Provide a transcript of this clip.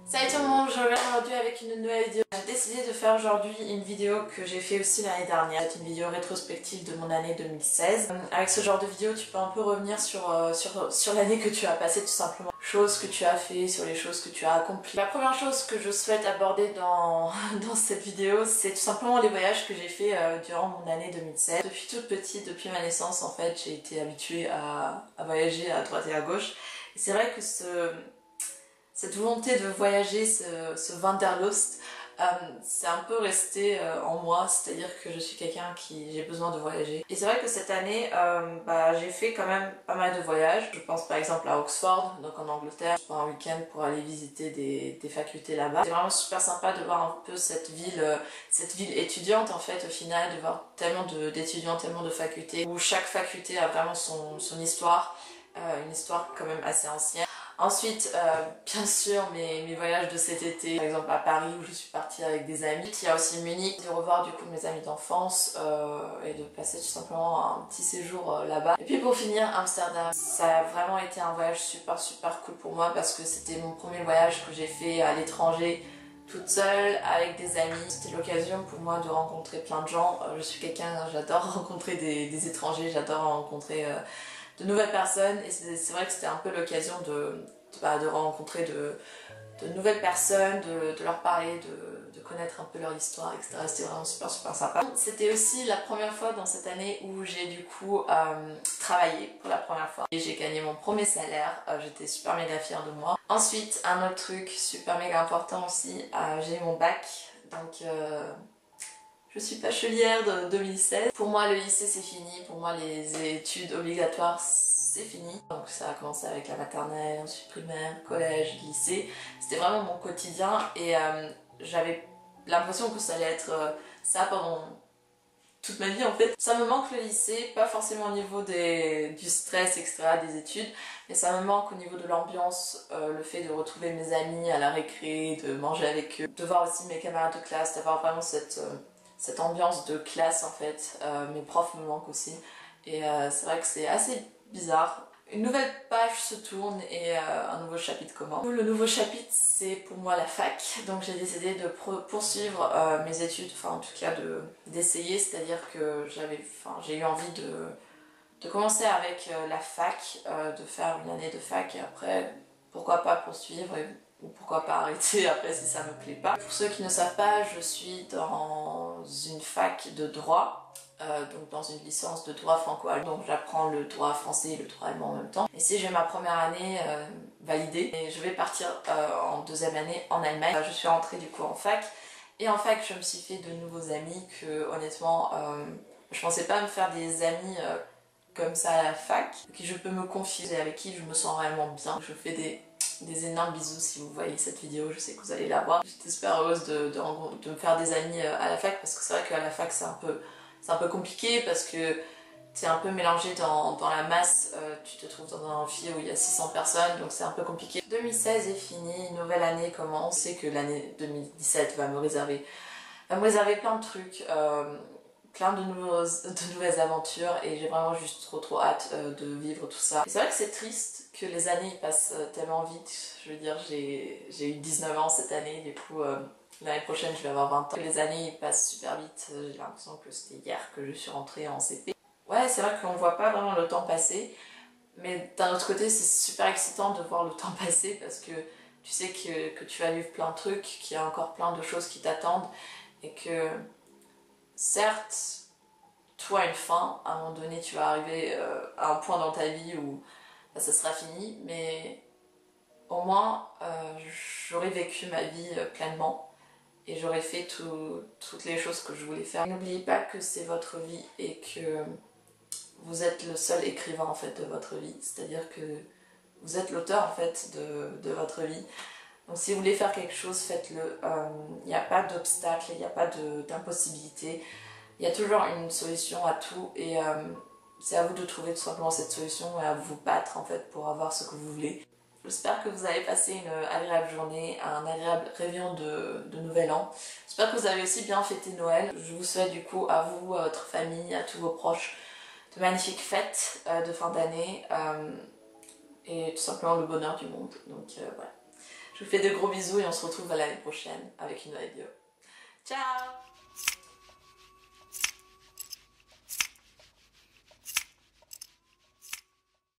Salut tout le monde, je reviens aujourd'hui avec une nouvelle vidéo. J'ai décidé de faire aujourd'hui une vidéo que j'ai fait aussi l'année dernière. C'est une vidéo rétrospective de mon année 2016. Avec ce genre de vidéo, tu peux un peu revenir sur l'année que tu as passée tout simplement. Choses que tu as fait, sur les choses que tu as accomplies. La première chose que je souhaite aborder dans cette vidéo, c'est tout simplement les voyages que j'ai fait durant mon année 2016. Depuis toute petite, depuis ma naissance en fait, j'ai été habituée à voyager à droite et à gauche. Et c'est vrai que cette volonté de voyager, ce Wanderlust, c'est un peu resté en moi, c'est-à-dire que je suis quelqu'un qui j'ai besoin de voyager. Et c'est vrai que cette année, j'ai fait quand même pas mal de voyages. Je pense par exemple à Oxford, donc en Angleterre, pour un week-end pour aller visiter des facultés là-bas. C'est vraiment super sympa de voir un peu cette ville étudiante en fait au final, de voir tellement d'étudiants, tellement de facultés, où chaque faculté a vraiment son histoire, une histoire quand même assez ancienne. Ensuite, bien sûr, mes voyages de cet été, par exemple à Paris où je suis partie avec des amis. Il y a aussi Munich, de revoir du coup mes amis d'enfance et de passer tout simplement un petit séjour là-bas. Et puis pour finir, Amsterdam. Ça a vraiment été un voyage super cool pour moi parce que c'était mon premier voyage que j'ai fait à l'étranger toute seule, avec des amis. C'était l'occasion pour moi de rencontrer plein de gens. Je suis quelqu'un, j'adore rencontrer des étrangers, j'adore rencontrer de nouvelles personnes et c'est vrai que c'était un peu l'occasion de rencontrer de nouvelles personnes, de leur parler, de connaître un peu leur histoire, etc. C'était vraiment super sympa. C'était aussi la première fois dans cette année où j'ai du coup travaillé pour la première fois. Et j'ai gagné mon premier salaire, j'étais super méga fière de moi. Ensuite, un autre truc super méga important aussi, j'ai eu mon bac, donc je suis bachelière de 2016. Pour moi, le lycée c'est fini. Pour moi, les études obligatoires c'est fini. Donc ça a commencé avec la maternelle, ensuite primaire, collège, lycée. C'était vraiment mon quotidien et j'avais l'impression que ça allait être ça pendant toute ma vie en fait. Ça me manque le lycée, pas forcément au niveau du stress, etc., des études, mais ça me manque au niveau de l'ambiance, le fait de retrouver mes amis à la récré, de manger avec eux, de voir aussi mes camarades de classe, d'avoir vraiment cette ambiance de classe en fait. Mes profs me manquent aussi et c'est vrai que c'est assez bizarre. Une nouvelle page se tourne et un nouveau chapitre commence. Le nouveau chapitre c'est pour moi la fac, donc j'ai décidé de poursuivre mes études, enfin en tout cas d'essayer, c'est-à-dire que j'ai eu envie de commencer avec la fac, de faire une année de fac et après pourquoi pas poursuivre ou pourquoi pas arrêter après si ça me plaît pas. Pour ceux qui ne savent pas, je suis dans une fac de droit. Donc dans une licence de droit franco-allemand, donc j'apprends le droit français et le droit allemand en même temps. Ici j'ai ma première année validée et je vais partir en deuxième année en Allemagne. Je suis rentrée du coup en fac et en fac je me suis fait de nouveaux amis que honnêtement je pensais pas me faire des amis comme ça à la fac, qui je peux me confier et avec qui je me sens réellement bien. Je fais des énormes bisous si vous voyez cette vidéo, je sais que vous allez la voir. J'étais super heureuse de me faire des amis à la fac parce que c'est vrai qu'à la fac c'est un peu compliqué parce que t'es un peu mélangé dans la masse, tu te trouves dans un amphi où il y a 600 personnes donc c'est un peu compliqué. 2016 est fini, une nouvelle année commence, c'est que l'année 2017 va me réserver plein de trucs, plein de nouvelles aventures et j'ai vraiment juste trop hâte de vivre tout ça. C'est vrai que c'est triste que les années passent tellement vite, je veux dire j'ai eu 19 ans cette année, du coup l'année prochaine je vais avoir 20 ans. Les années passent super vite, j'ai l'impression que c'était hier que je suis rentrée en CP. Ouais, c'est vrai qu'on voit pas vraiment le temps passer, mais d'un autre côté c'est super excitant de voir le temps passer parce que tu sais que tu vas vivre plein de trucs, qu'il y a encore plein de choses qui t'attendent et que certes, tout a une fin, à un moment donné tu vas arriver à un point dans ta vie où ça sera fini, mais au moins j'aurais vécu ma vie pleinement et j'aurais fait toutes les choses que je voulais faire. N'oubliez pas que c'est votre vie et que vous êtes le seul écrivain en fait de votre vie, c'est-à-dire que vous êtes l'auteur en fait de votre vie. Donc si vous voulez faire quelque chose, faites-le. Il n'y a pas d'obstacle, il n'y a pas d'impossibilité. Il y a toujours une solution à tout et c'est à vous de trouver tout simplement cette solution et à vous battre en fait pour avoir ce que vous voulez. J'espère que vous avez passé une agréable journée, un agréable réveillon de Nouvel An. J'espère que vous avez aussi bien fêté Noël. Je vous souhaite du coup à vous, à votre famille, à tous vos proches, de magnifiques fêtes de fin d'année et tout simplement le bonheur du monde. Donc voilà. Je vous fais de gros bisous et on se retrouve à l'année prochaine avec une nouvelle vidéo. Ciao!